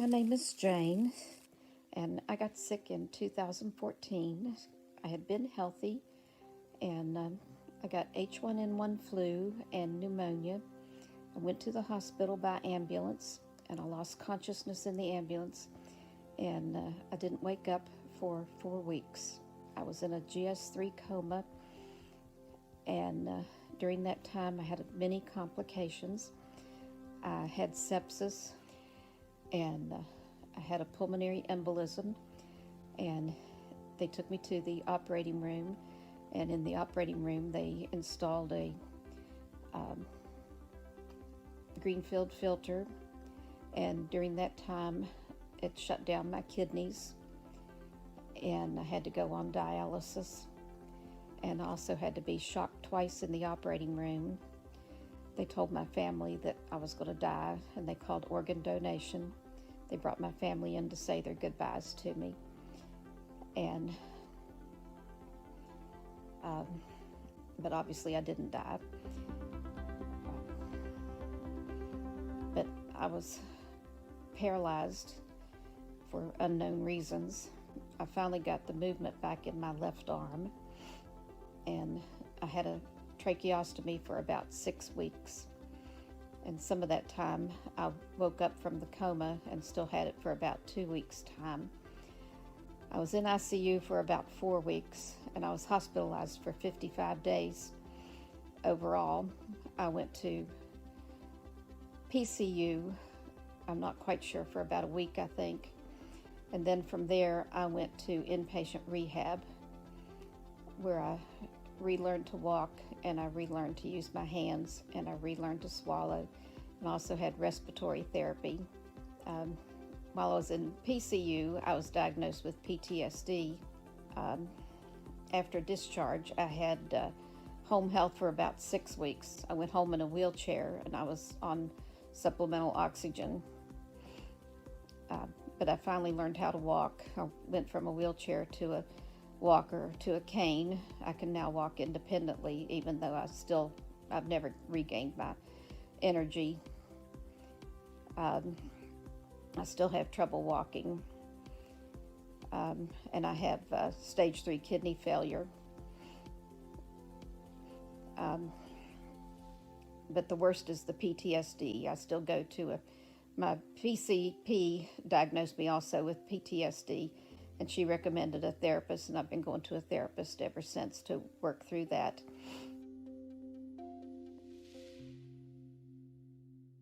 My name is Jane, and I got sick in 2014. I had been healthy, and I got H1N1 flu and pneumonia. I went to the hospital by ambulance, and I lost consciousness in the ambulance, and I didn't wake up for 4 weeks. I was in a GS3 coma, and during that time I had many complications. I had sepsis, and I had a pulmonary embolism, and they took me to the operating room, and in the operating room they installed a greenfield filter, and during that time it shut down my kidneys, and I had to go on dialysis, and I also had to be shocked twice in the operating room. They told my family that I was going to die, and they called organ donation. They brought my family in to say their goodbyes to me. And but obviously I didn't die. But I was paralyzed for unknown reasons. I finally got the movement back in my left arm, and I had a tracheostomy for about 6 weeks. And some of that time I woke up from the coma and still had it for about 2 weeks' time. I was in ICU for about 4 weeks, and I was hospitalized for 55 days overall. I went to PCU, I'm not quite sure, for about a week, I think. And then from there I went to inpatient rehab, where I relearned to walk, and I relearned to use my hands, and I relearned to swallow, and also had respiratory therapy. While I was in PCU, I was diagnosed with PTSD. After discharge, I had home health for about 6 weeks. I went home in a wheelchair, and I was on supplemental oxygen. But I finally learned how to walk. I went from a wheelchair to a walker to a cane. I can now walk independently, even though I've never regained my energy. I still have trouble walking, and I have stage 3 kidney failure. But the worst is the PTSD. I still go to my PCP diagnosed me also with PTSD, and she recommended a therapist, and I've been going to a therapist ever since to work through that.